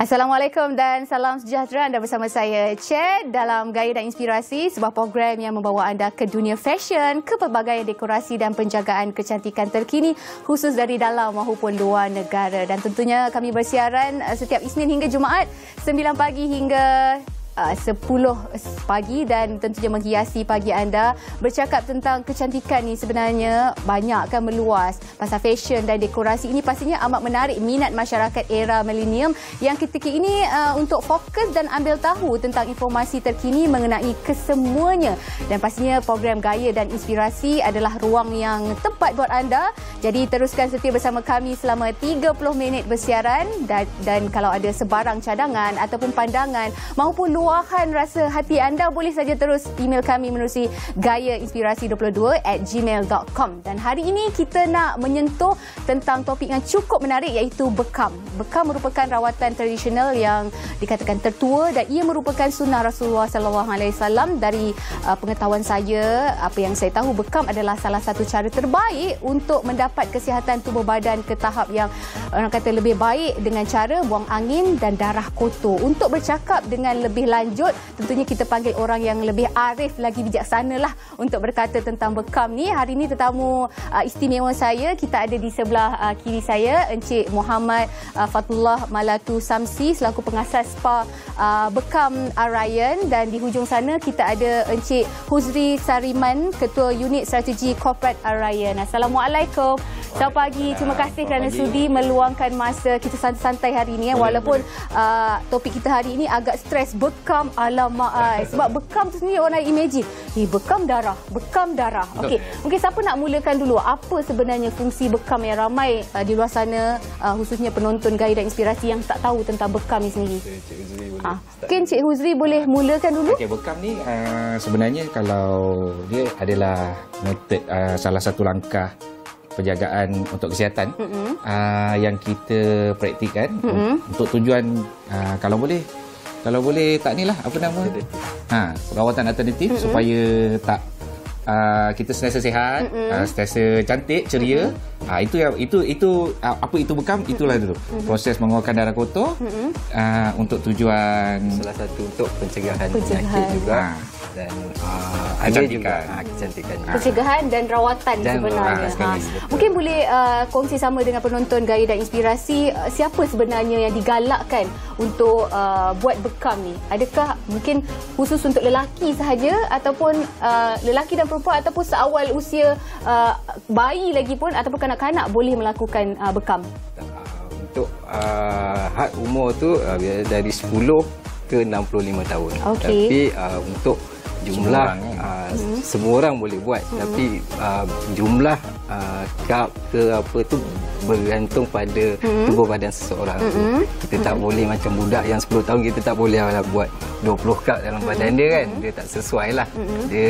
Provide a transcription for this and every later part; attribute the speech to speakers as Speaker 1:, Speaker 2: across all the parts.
Speaker 1: Assalamualaikum dan salam sejahtera. Anda bersama saya, Ched, dalam Gaya dan Inspirasi, sebuah program yang membawa anda ke dunia fashion, ke pelbagai dekorasi dan penjagaan kecantikan terkini, khusus dari dalam maupun luar negara. Dan tentunya kami bersiaran setiap Isnin hingga Jumaat, 9 pagi hingga 10 pagi, dan tentunya menghiasi pagi anda bercakap tentang kecantikan ni sebenarnya banyak kan meluas. Pasal fashion dan dekorasi ini pastinya amat menarik minat masyarakat era milenium yang ketika ini untuk fokus dan ambil tahu tentang informasi terkini mengenai kesemuanya. Dan pastinya program Gaya dan Inspirasi adalah ruang yang tepat buat anda. Jadi teruskan setia bersama kami selama 30 minit bersiaran, dan kalau ada sebarang cadangan ataupun pandangan maupun luahan rasa hati anda, boleh saja terus email kami menerusi gayainspirasi22@gmail.com. Dan hari ini kita nak menyentuh tentang topik yang cukup menarik, iaitu bekam. Bekam merupakan rawatan tradisional yang dikatakan tertua dan ia merupakan sunnah Rasulullah SAW. Dari pengetahuan saya, apa yang saya tahu, bekam adalah salah satu cara terbaik untuk mendapat kesihatan tubuh badan ke tahap yang orang kata lebih baik dengan cara buang angin dan darah kotor. Untuk bercakap dengan lebih lanjut, tentunya kita panggil orang yang lebih arif lagi, bijaksana lah untuk berkata tentang bekam ni. Hari ini tetamu istimewa saya, kita ada di sebelah kiri saya Encik Muhammad Fatullah Malatu Samsi selaku pengasas spa Bekam Arayan, dan di hujung sana kita ada Encik Huzri Sariman, Ketua Unit Strategi Corporate Arayan. Assalamualaikum. Selamat pagi. Terima kasih kerana sudi meluangkan masa kita santai-santai hari ini. Walaupun topik kita hari ini agak stres, bekam, alamak. Sebab bekam tu sendiri orang imagine, bekam darah, bekam darah. Okey, mungkin siapa nak mulakan dulu? Apa sebenarnya fungsi bekam yang ramai di luar sana, khususnya penonton Gaya dan Inspirasi yang tak tahu tentang bekam ni sendiri? Mungkin Cik Huzri boleh mulakan dulu.
Speaker 2: Okey, bekam ni sebenarnya kalau dia adalah metod, salah satu langkah penjagaan untuk kesihatan yang kita praktikkan untuk tujuan kalau boleh tak nilah apa nama perawatan alternatif supaya tak kita sentiasa sihat, sentiasa cantik, ceria. Itu apa itu bekam, itulah dulu proses mengeluarkan darah kotor untuk tujuan
Speaker 3: salah satu untuk pencegahan penyakit juga, dan ada juga kecantikan,
Speaker 1: pencegahan dan rawatan sebenarnya. Mungkin boleh kongsi sama dengan penonton Gaya dan Inspirasi, siapa sebenarnya yang digalakkan untuk buat bekam ni? Adakah mungkin khusus untuk lelaki sahaja, ataupun lelaki dan perempuan, ataupun seawal usia bayi lagi pun, ataupun kanak-kanak boleh melakukan bekam?
Speaker 3: Untuk had umur tu dari 10 ke 65 tahun. Tapi untuk jumlah semua orang boleh buat, tapi jumlah kap ke apa tu bergantung pada tubuh badan seseorang tu. Kita tak boleh macam budak yang 10 tahun, kita tak boleh lah buat 20 kap dalam badan dia kan. Dia tak sesuai lah. Dia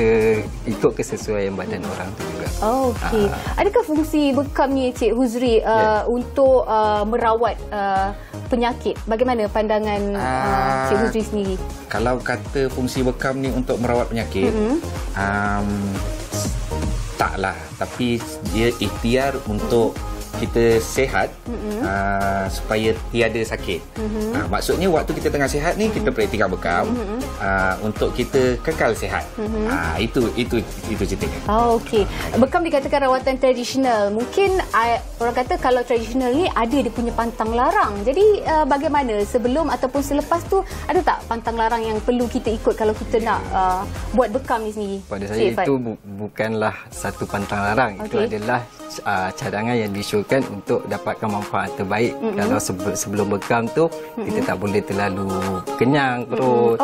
Speaker 3: ikut kesesuaian badan orang tu juga.
Speaker 1: Okey. Adakah fungsi bekam ni, Cik Huzri, untuk merawat penyakit? Bagaimana pandangan Cik Huzri sendiri?
Speaker 2: Kalau kata fungsi bekam ni untuk merawat penyakit, taklah, tapi dia ikhtiar untuk kita sihat, supaya tiada sakit. Maksudnya waktu kita tengah sihat ni kita praktikkan bekam untuk kita kekal sihat. Itu ceritanya.
Speaker 1: Okey. Bekam dikatakan rawatan tradisional. Mungkin orang kata kalau tradisional ni ada dia punya pantang larang. Jadi bagaimana sebelum ataupun selepas tu, ada tak pantang larang yang perlu kita ikut kalau kita nak buat bekam ni sendiri?
Speaker 3: Pada saya itu bukanlah satu pantang larang. Itu adalah cadangan yang disyurkan untuk dapatkan manfaat terbaik. Kalau sebelum bekam tu kita tak boleh terlalu kenyang perut.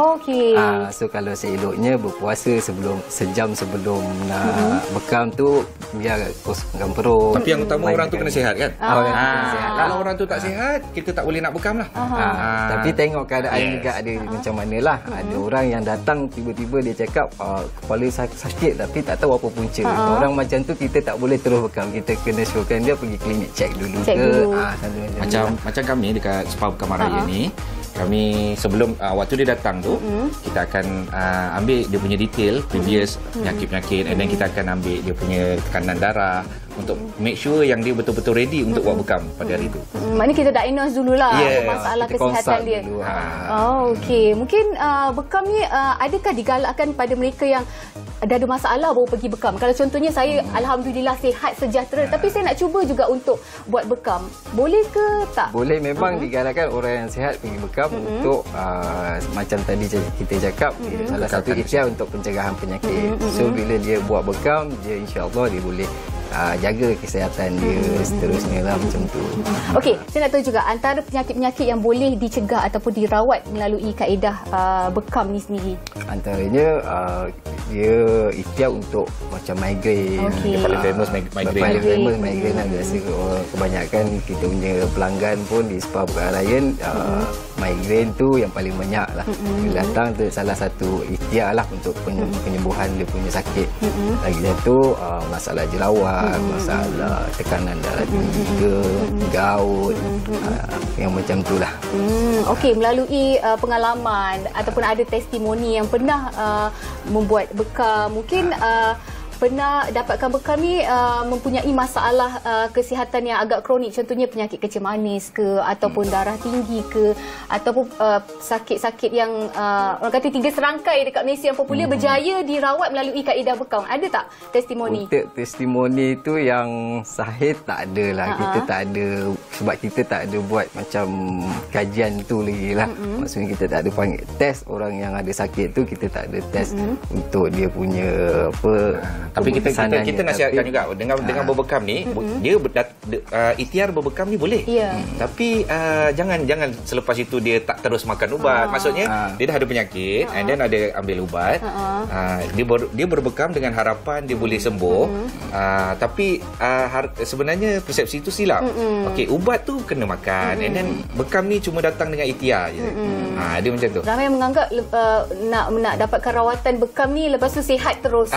Speaker 3: So kalau seeloknya berpuasa sejam sebelum nak bekam tu, biar kosongkan perut.
Speaker 2: Tapi yang utama orang tu kena sihat kan? Kalau orang tu tak sihat, kita tak boleh nak bekam lah.
Speaker 3: Tapi tengok keadaan juga ada macam mana lah. Ada orang yang datang tiba-tiba dia cakap kepala sakit tapi tak tahu apa punca. Orang macam tu kita tak boleh terus bekam. Kita kena syurkan dia pergi klinik cek dulu.
Speaker 2: Macam kami dekat Spa Bekam Raya ni, kami sebelum waktu dia datang tu, kita akan ambil dia punya detail previous penyakit-penyakit, and then kita akan ambil dia punya tekanan darah untuk make sure yang dia betul-betul ready untuk buat bekam pada hari itu.
Speaker 1: Maknanya kita diagnose dululah masalah kesihatan dia. Oh, okey. Mungkin bekam ni adakah digalakkan pada mereka yang dah ada masalah baru pergi bekam? Kalau contohnya saya alhamdulillah sihat sejahtera, tapi saya nak cuba juga untuk buat bekam. Boleh ke tak?
Speaker 3: Boleh, memang digalakkan orang yang sihat pergi bekam untuk macam tadi kita cakap, salah satu ikhtiar untuk pencegahan penyakit. So bila dia buat bekam, dia insya-Allah dia boleh jaga kesihatan dia seterusnya lah, macam tu.
Speaker 1: Okey, saya nak tahu juga antara penyakit-penyakit yang boleh dicegah ataupun dirawat melalui kaedah bekam ni sendiri.
Speaker 3: Antaranya dia ikhtiar untuk macam migraine.
Speaker 1: Okey.
Speaker 2: Yang paling famous migraine.
Speaker 3: Paling famous migraine lah. Biasa kebanyakan kita punya pelanggan pun di Spa Bekam Ryan, migraine tu yang paling banyak lah. Bila datang tu salah satu ikhtiar lah untuk penyembuhan dia punya sakit. Lagi satu masalah jerawat, masalah tekanan darah tinggi ke, gout, yang macam tu lah.
Speaker 1: Okey, melalui pengalaman ataupun ada testimoni yang pernah membuat bekam, mungkin pernah dapatkan bekam ni mempunyai masalah kesihatan yang agak kronik, contohnya penyakit kecil manis ke, ataupun darah tinggi ke, ataupun sakit-sakit yang orang kata 3 serangkai dekat Malaysia yang popular berjaya dirawat melalui kaedah bekam. Ada tak testimoni?
Speaker 3: Untuk testimoni tu yang sahih tak ada lah. Kita tak ada, sebab kita tak ada buat macam kajian tu lagi lah. Maksudnya kita tak ada panggil test orang yang ada sakit tu, kita tak ada test untuk dia punya apa.
Speaker 2: Tapi kita nasihatkan juga dengan berbekam ni, dia ikhtiar berbekam ni boleh. Tapi jangan selepas itu dia tak terus makan ubat. Maksudnya dia dah ada penyakit and then ada ambil ubat. Dia berbekam dengan harapan dia boleh sembuh. Tapi sebenarnya persepsi itu silap. Okey, ubat tu kena makan and then bekam ni cuma datang dengan ikhtiar je. Dia macam tu.
Speaker 1: Ramai yang menganggap nak dapatkan rawatan bekam ni lepas tu sihat terus.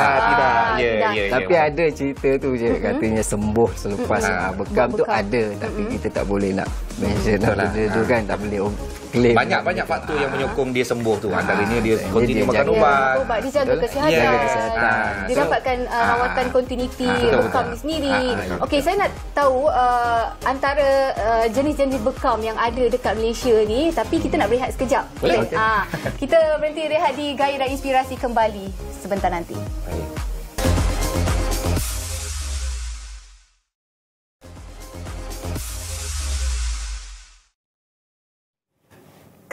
Speaker 2: Tidak.
Speaker 3: Tapi ada cerita tu je, katanya sembuh selepas bekam tu ada, tapi kita tak boleh nak mention lah tu kan, tak boleh claim.
Speaker 2: Banyak faktor yang menyokong dia sembuh tu. Antaranya dia continue makan ubat.
Speaker 1: Dia jaga kesihatan. Dia dapatkan rawatan continuity bekam ni sendiri. Okey, saya nak tahu antara jenis-jenis bekam yang ada dekat Malaysia ni, tapi kita nak berehat sekejap.
Speaker 2: Boleh.
Speaker 1: Kita berhenti rehat di Gaya dan Inspirasi, kembali sebentar nanti.
Speaker 2: Baik.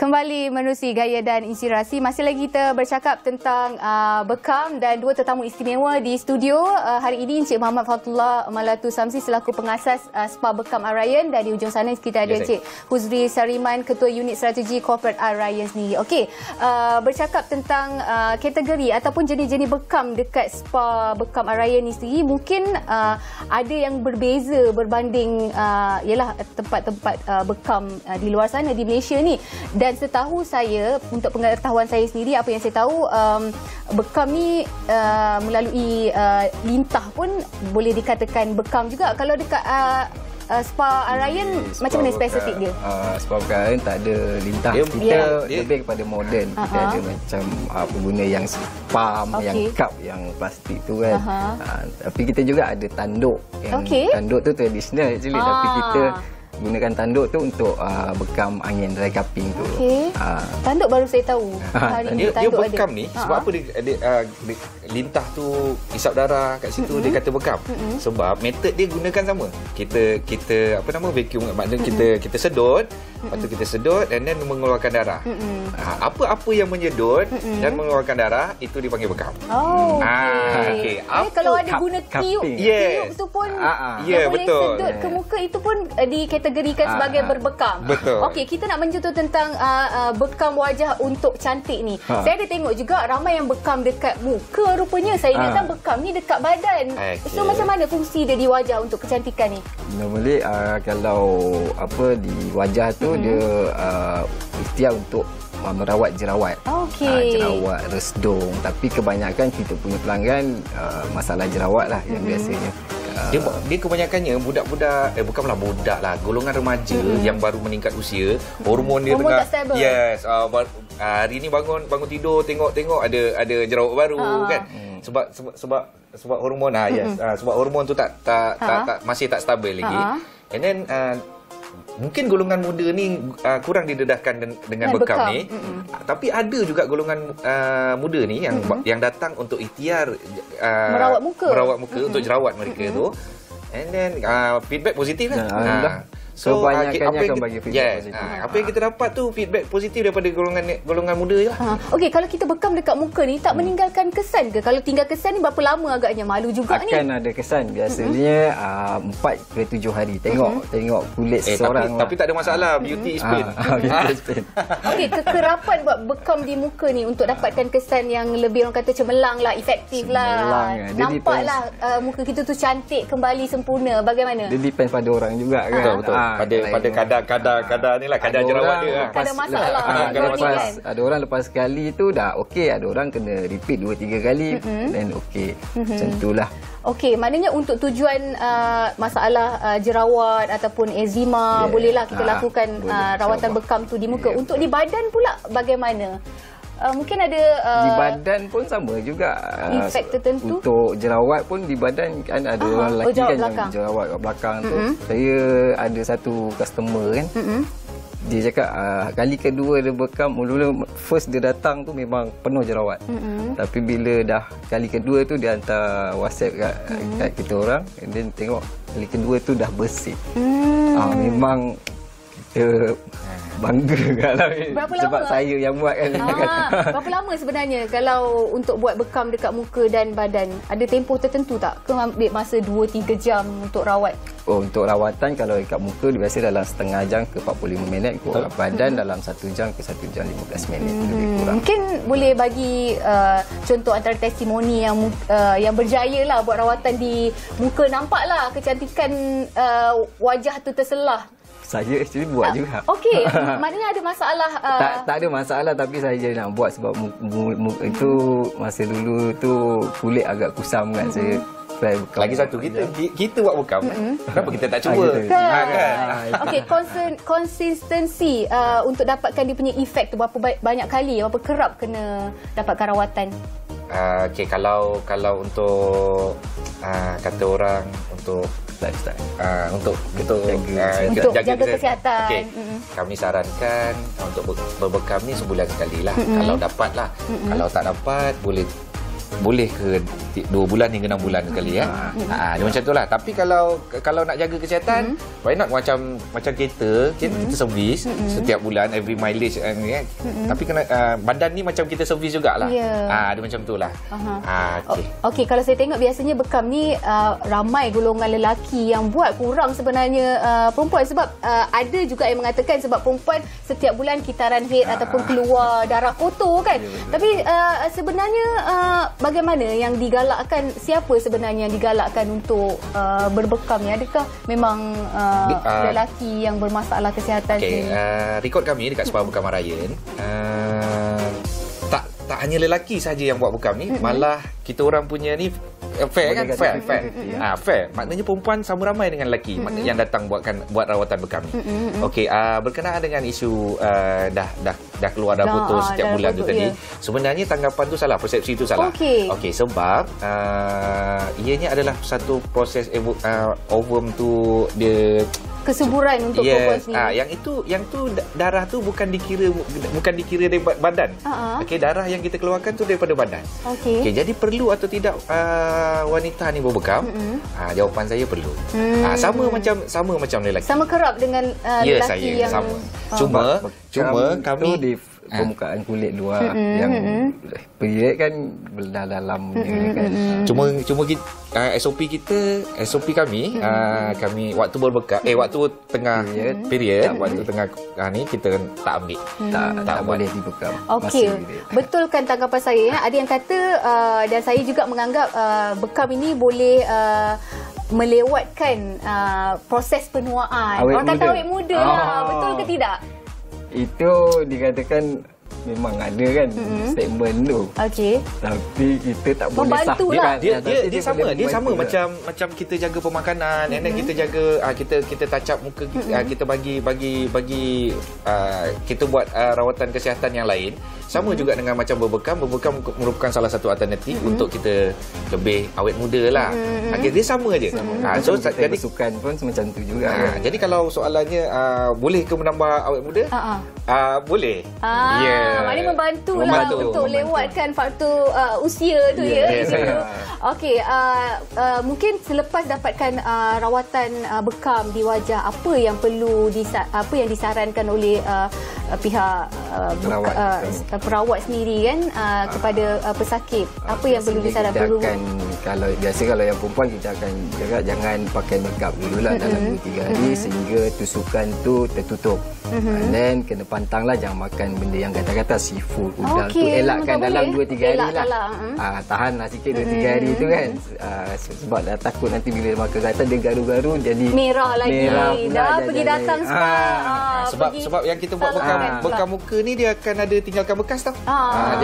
Speaker 1: Kembali menerusi Gaya dan Inspirasi. Masih lagi kita bercakap tentang bekam dan dua tetamu istimewa di studio. Hari ini Encik Muhammad Fathullah Malatu Samsi selaku pengasas Spa Bekam Al-Rayyan, dan di ujung sana kita ada Encik Huzri Sariman, Ketua Unit Strategi Corporate Al-Rayyan sendiri. Okey, bercakap tentang kategori ataupun jenis-jenis bekam dekat Spa Bekam Al-Rayyan ni sendiri, mungkin ada yang berbeza berbanding ialah tempat-tempat bekam di luar sana di Malaysia ni. Dan setahu saya, untuk pengetahuan saya sendiri, apa yang saya tahu, bekam ni melalui lintah pun boleh dikatakan bekam juga. Kalau dekat Spa Al-Rayyan, macam mana spesifik dia?
Speaker 3: Spa Bekam Al-Rayyan tak ada lintah. Kita lebih kepada moden. Kita ada macam pengguna yang pam, yang cup, yang plastik tu kan. Tapi kita juga ada tanduk. Tanduk tu tradisional actually, tapi kita gunakan tanduk tu untuk bekam angin, dry cupping tu.
Speaker 1: Tanduk baru saya tahu.
Speaker 2: Dia bekam ni sebab apa dia lintah tu isap darah kat situ, dia kata bekam. Sebab metod dia gunakan sama. Kita apa nama, vacuum, maknanya kita sedut, lepas tu kita sedut and then mengeluarkan darah. Apa yang menyedut dan mengeluarkan darah itu dipanggil bekam.
Speaker 1: Okey. Kalau ada guna tiup tu pun dia boleh sedut ke muka, itu pun dikategorikan sebagai berbekam.
Speaker 2: Betul.
Speaker 1: Okey, kita nak menyentuh tentang bekam wajah untuk cantik ni. Saya ada tengok juga ramai yang bekam dekat muka rupanya. Saya ingatkan bekam ni dekat badan. So macam mana fungsi dia di wajah untuk kecantikan ni?
Speaker 3: Normally kalau apa di wajah tu dia ikhtiar untuk merawat jerawat. Jerawat, resdung. Tapi kebanyakan kita punya pelanggan masalah jerawat lah yang biasanya.
Speaker 2: Dia kebanyakannya budak-budak, bukanlah budak lah, golongan remaja yang baru meningkat usia, hormon dia tengah, yes, hari ni bangun tidur tengok ada jerawat baru kan, sebab hormon yes, sebab hormon tu tak masih tak stabil lagi, and then mungkin golongan muda ni kurang didedahkan dengan bekam ni, tapi ada juga golongan muda ni yang datang untuk ikhtiar merawat muka untuk jerawat mereka tu, and then feedback positif lah. So
Speaker 3: kebanyakannya akan bagi feedback positif.
Speaker 2: Apa yang kita dapat tu feedback positif daripada golongan muda je lah.
Speaker 1: Okey, kalau kita bekam dekat muka ni tak meninggalkan kesan ke? Kalau tinggal kesan ni berapa lama agaknya? Malu juga ni.
Speaker 3: Akan ada kesan. Biasanya 4 ke 7 hari. Tengok kulit seseorang.
Speaker 2: Tapi tak ada masalah. Beauty is pain.
Speaker 1: Okey, kekerapan buat bekam di muka ni untuk dapatkan kesan yang lebih, orang kata, cemerlang lah, efektif lah. Nampaklah muka kita tu cantik kembali, sempurna. Bagaimana?
Speaker 3: Dia depend pada orang juga kan.
Speaker 2: Betul. Pada kadar ni lah, kadar jerawat dia.
Speaker 1: Ada masalah.
Speaker 3: Ada orang lepas sekali tu dah okey, ada orang kena repeat 2-3 kali then okey. Macam itulah.
Speaker 1: Okey, maknanya untuk tujuan masalah jerawat ataupun eczema, bolehlah kita lakukan rawatan bekam tu di muka. Untuk di badan pula bagaimana? Mungkin ada
Speaker 3: di badan pun sama juga,
Speaker 1: efek tertentu.
Speaker 3: Untuk jerawat pun di badan kan ada orang lelaki kan yang jerawat kat belakang tu. Saya ada satu customer kan, dia cakap kali kedua dia bekam, mula-mula first dia datang tu memang penuh jerawat, tapi bila dah kali kedua tu dia hantar WhatsApp kat kita orang, and then tengok kali kedua tu dah bersih. Memang kita bangga kat lah. Sebab saya yang buat kan.
Speaker 1: Berapa lama sebenarnya kalau untuk buat bekam dekat muka dan badan? Ada tempoh tertentu tak? Ke ambil masa 2-3 jam untuk rawat?
Speaker 3: Untuk rawatan kalau dekat muka dia biasa dalam setengah jam ke 45 minit. Untuk badan dalam 1 jam ke 1 jam 15 minit lebih kurang.
Speaker 1: Mungkin boleh bagi contoh antara testimoni yang berjaya lah buat rawatan di muka. Nampaklah kecantikan wajah tu terselah.
Speaker 3: Saya actually buat juga.
Speaker 1: Okey, maknanya ada masalah?
Speaker 3: Tak ada masalah, tapi saya nak buat sebab itu masa dulu tu kulit agak kusam kan. Saya
Speaker 2: lagi satu, kita buat bekam. Kenapa kita tak cuba?
Speaker 1: Okey, konsistensi untuk dapatkan dia punya efek tu berapa banyak kali, berapa kerap kena dapatkan rawatan?
Speaker 2: Okey, kalau untuk kata orang untuk lifestyle, untuk jaga kesihatan. Okay. Kami sarankan untuk berbekam ni sebulan sekali lah. Kalau dapat lah. Kalau tak dapat, boleh ke 2 bulan hingga 6 bulan sekali ya. Dia macam tu lah. Tapi kalau nak jaga kesihatan, why not macam kereta servis setiap bulan, every mileage kan. Tapi kena badan ni macam kita servis jugalah. Dia macam tu lah.
Speaker 1: Okey, kalau saya tengok biasanya bekam ni ramai golongan lelaki yang buat, kurang sebenarnya perempuan, sebab ada juga yang mengatakan sebab perempuan setiap bulan kitaran haid ataupun keluar darah kotor kan. Tapi sebenarnya bagaimana yang digalakkan, siapa sebenarnya yang digalakkan untuk berbekam ni? Adakah memang lelaki yang bermasalah kesihatan?
Speaker 2: Rekod kami dekat Sepahaman Bekam Ryan, tak hanya lelaki saja yang buat bekam ni, malah kita orang punya ni fair kan? Fair. Maknanya perempuan sama ramai dengan lelaki yang datang buat rawatan bekam ni. Okey, berkenaan dengan isu dah keluar dah putus setiap bulan tu tadi. Sebenarnya tanggapan tu salah, persepsi tu salah. Okey, sebab ianya adalah satu proses ovum tu dia
Speaker 1: kesuburan untuk perempuan sendiri.
Speaker 2: Yang tu darah tu bukan dikira dari badan. Okey, darah yang kita keluarkan tu daripada badan. Okey, jadi perlu atau tidak wanita ni berbekam? Jawapan saya perlu. Sama macam lelaki.
Speaker 1: Sama kerap dengan lelaki yang
Speaker 2: sama. Cuma kami
Speaker 3: di permukaan kulit luar yang period kan dalam kan.
Speaker 2: Cuma SOP kami waktu berbekam waktu tengah period waktu tengah ni kita tak ambil, tak
Speaker 3: boleh dibekam.
Speaker 1: Okey, betulkan tanggapan saya ya. Ada yang kata dan saya juga menganggap bekam ini boleh melewatkan proses penuaan. Orang kata awet muda lah. Betul ke tidak?
Speaker 3: Itu dikatakan memang ada kan statement tu.
Speaker 1: Okey.
Speaker 3: Tapi kita tak boleh
Speaker 1: Membantulah.
Speaker 3: sahkan.
Speaker 2: Dia sama macam kita jaga pemakanan, and then kita jaga kita touch up muka kita bagi kita buat rawatan kesihatan yang lain. Sama juga dengan macam berbekam merupakan salah satu alternatif untuk kita lebih awet muda lah. Okay, dia sama je.
Speaker 3: So jadi sukan pun macam tu juga.
Speaker 2: Jadi kalau soalannya boleh ke menambah awet muda? Boleh.
Speaker 1: Maknanya membantulah untuk lewatkan faktor usia tu ya. Okey, mungkin selepas dapatkan rawatan bekam di wajah, apa yang disarankan oleh pihak perawat sendiri kan kepada pesakit? Apa yang perlu disarankan?
Speaker 3: Kalau yang perempuan kita akan jaga jangan pakai makeup dululah dalam 2-3 hari sehingga tusukan tu tertutup. And then kena pantanglah, jangan makan benda yang gatal-gatal, seafood, udang tu elakkan dalam 2-3 hari lah. Tahanlah sikit 2-3 hari tu kan. Sebab dah takut nanti bila makan gatal dia garu-garu jadi
Speaker 1: merah lagi. Dah pergi datang spa.
Speaker 2: Sebab yang kita buat bekam muka ni dia akan ada tinggalkan bekas tau.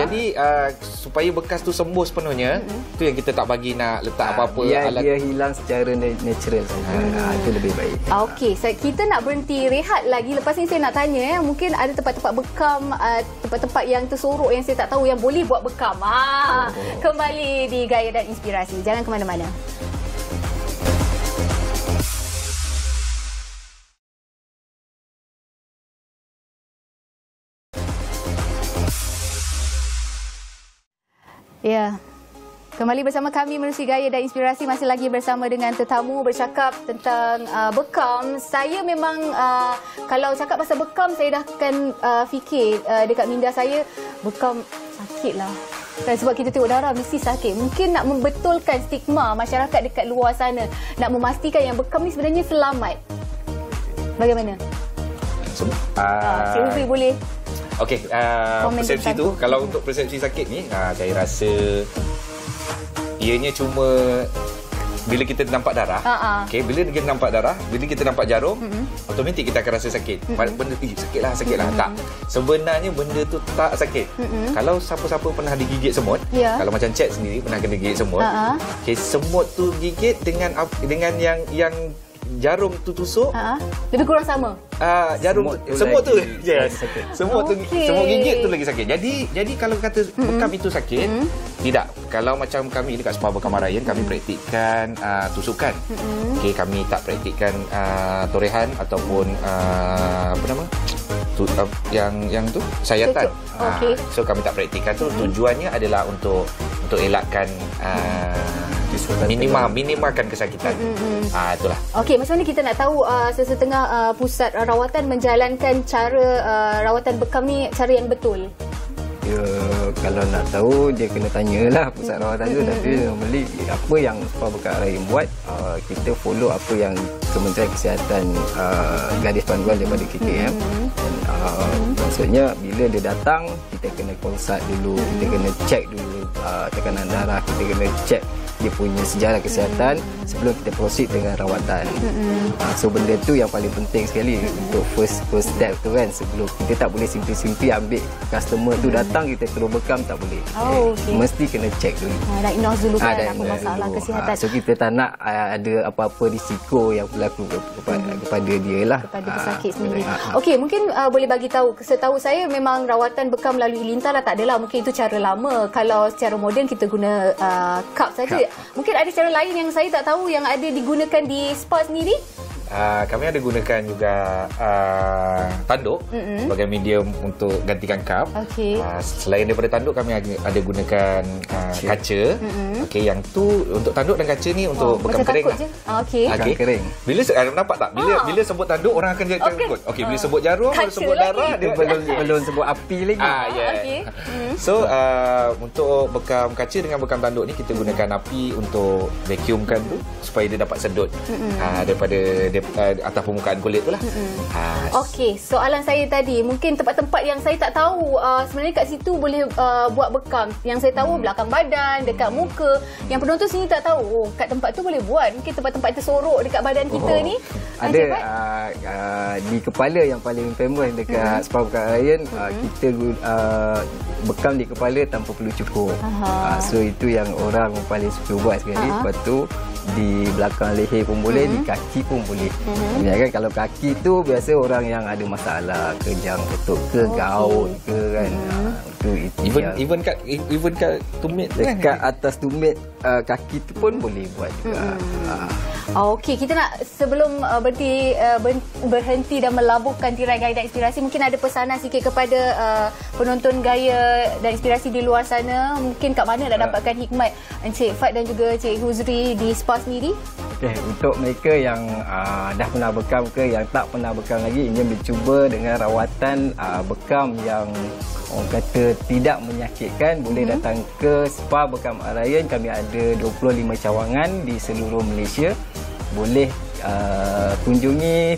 Speaker 2: Jadi supaya bekas tu sembuh sepenuhnya, tu yang kita tak bagi nak letak apa-apa alat. Dia
Speaker 3: hilang secara natural saja. Itu lebih baik.
Speaker 1: Okey, kita nak berhenti rehat lagi. Lepas ni saya nak tanya mungkin ada tempat-tempat bekam, tempat-tempat yang tersorok yang saya tak tahu yang boleh buat bekam. Kembali di Gaya dan Inspirasi. Jangan ke mana-mana. Ya. Kembali bersama kami menerusi Gaya dan Inspirasi, masih lagi bersama dengan tetamu bercakap tentang bekam. Saya memang kalau cakap pasal bekam saya dah akan fikir dekat minda saya bekam sakitlah. Dan sebab kita tengok darah mesti sakit. Mungkin nak membetulkan stigma masyarakat dekat luar sana, nak memastikan yang bekam ni sebenarnya selamat. Bagaimana? Cik Hufi boleh.
Speaker 2: Okey, persepsi tu, kalau untuk persepsi sakit ni, saya rasa ianya cuma bila kita nampak darah. Okey, bila kita nampak darah, bila kita nampak jarum, automatik kita akan rasa sakit. Benda sakitlah. Tak. Sebenarnya benda tu tak sakit. Kalau siapa-siapa pernah digigit semut, kalau macam Cik sendiri pernah kena gigit semut. Okey, semut tu gigit dengan yang jarum tu tusuk,
Speaker 1: lebih kurang sama.
Speaker 2: Jarum semut tu semut gigit tu lagi sakit. Jadi kalau kata bekam itu sakit, tidak. Kalau macam kami dekat Spa Bekam Marayan, kami praktikkan tusukan. Okey, kami tak praktikkan torehan ataupun apa nama? Yang tu sayatan. So kami tak praktikkan tu. Tujuannya adalah untuk elakkan minimalkan kesakitan. Itulah.
Speaker 1: Okey, macam mana kita nak tahu sesetengah pusat rawatan menjalankan cara rawatan bekam ni cara yang betul?
Speaker 3: Kalau nak tahu dia kena tanyalah pusat rawatan tu. Tapi normally apa yang Spa Bekam Marayan buat, kita follow apa yang Kementerian Kesihatan garis panduan daripada KKM. Maksudnya bila dia datang, kita kena consult dulu, kita kena check dulu tekanan darah, kita kena check dia punya sejarah kesihatan sebelum kita proceed dengan rawatan. So benda tu yang paling penting sekali untuk first step tu kan. Sebelum kita tak boleh simpi-simpi ambil customer tu datang kita terus bekam, tak boleh. Mesti kena check dulu.
Speaker 1: Diagnose dulu kan apa masalah kesihatan.
Speaker 3: So kita tak nak ada apa-apa risiko yang berlaku kepada dia lah.
Speaker 1: Kepada pesakit sendiri. Okey, mungkin boleh bagi tahu. Setahu saya memang rawatan bekam melalui lintah lah, tak adalah. Mungkin itu cara lama. Kalau secara moden kita guna cup saja. Mungkin ada cara lain yang saya tak tahu yang ada digunakan di spa sendiri?
Speaker 2: Kami ada gunakan juga tanduk sebagai medium untuk gantikan cup. Selain daripada tanduk, kami ada gunakan kaca. Okey, yang tu untuk tanduk dan kaca ni untuk bekam kering lah.
Speaker 1: Okey.
Speaker 3: Kering.
Speaker 2: Bila nampak tak? Bila sebut tanduk orang akan jadi takut. Okey, bila sebut jarum, bila sebut darah, dia
Speaker 3: belum sebut api lagi.
Speaker 2: So untuk bekam kaca dengan bekam tanduk ni kita gunakan api untuk vacuumkan tu supaya dia dapat sedut daripada atas permukaan kulit tu lah.
Speaker 1: Okey, soalan saya tadi, mungkin tempat-tempat yang saya tak tahu sebenarnya kat situ boleh buat bekam. Yang saya tahu belakang badan, dekat muka. Yang penonton sini tak tahu, kat tempat tu boleh buat. Mungkin tempat-tempat tersorok dekat badan kita ni.
Speaker 3: Ada di kepala yang paling famous dekat spa bekam Ryan, kita bekam di kepala tanpa perlu cukur. So itu yang orang paling suka buat sekali. Lepas tu di belakang leher pun boleh, di kaki pun boleh. Kan kalau kaki tu biasa orang yang ada masalah kejang otot ke gaut ke kan.
Speaker 2: Even kat tumit
Speaker 3: dekat atas tumit kaki tu pun boleh buat juga.
Speaker 1: Okey, kita nak sebelum berhenti dan melabuhkan tirai gaya dan inspirasi, mungkin ada pesanan sikit kepada penonton gaya dan inspirasi di luar sana. Mungkin kat mana nak dapatkan hikmat Encik Fad dan juga Encik Huzri di spa sendiri?
Speaker 3: Okay, untuk mereka yang dah pernah bekam ke yang tak pernah bekam lagi, ingin mencuba dengan rawatan bekam yang orang kata tidak menyakitkan, boleh datang ke Spa Bekam Ryan. Kami ada 25 cawangan di seluruh Malaysia. Boleh kunjungi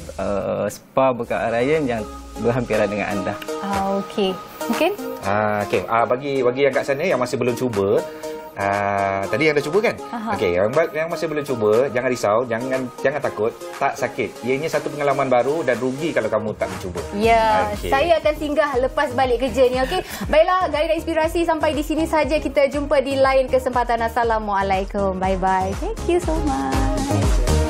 Speaker 3: Spa Bekam Ryan yang berhampiran dengan anda.
Speaker 1: Okey. Mungkin?
Speaker 2: Okey. Bagi yang kat sana yang masih belum cuba, tadi yang dah cuba kan? Okey, yang masih belum cuba, jangan risau, jangan takut, tak sakit. Ianya satu pengalaman baru dan rugi kalau kamu tak mencuba.
Speaker 1: Ya, saya akan singgah lepas balik kerja ni. Okey. Baiklah, gaya dan inspirasi sampai di sini saja. Kita jumpa di lain kesempatan. Assalamualaikum. Bye bye. Thank you so much.